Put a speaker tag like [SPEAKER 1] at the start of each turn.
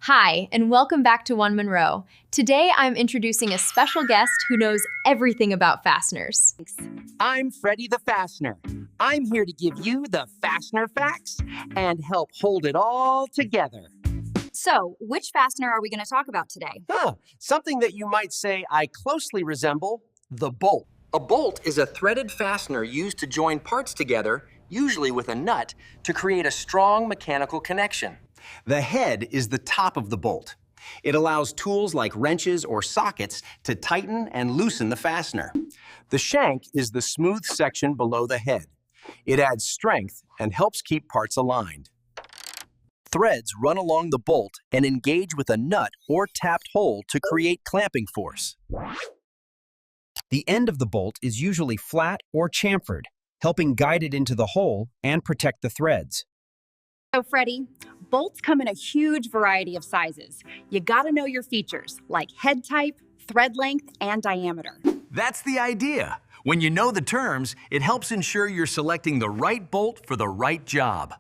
[SPEAKER 1] Hi, and welcome back to OneMonroe. Today, I'm introducing a special guest who knows everything about fasteners.
[SPEAKER 2] I'm Freddy the Fastener. I'm here to give you the fastener facts and help hold it all together.
[SPEAKER 3] So, which fastener are we going to talk about today?
[SPEAKER 2] Something that you might say I closely resemble, the bolt. A bolt is a threaded fastener used to join parts together, usually with a nut, to create a strong mechanical connection. The head is the top of the bolt. It allows tools like wrenches or sockets to tighten and loosen the fastener. The shank is the smooth section below the head. It adds strength and helps keep parts aligned. Threads run along the bolt and engage with a nut or tapped hole to create clamping force.
[SPEAKER 4] The end of the bolt is usually flat or chamfered, helping guide it into the hole and protect the threads.
[SPEAKER 3] So, Freddy, bolts come in a huge variety of sizes. You gotta know your features, like head type, thread length, and diameter.
[SPEAKER 5] That's the idea. When you know the terms, it helps ensure you're selecting the right bolt for the right job.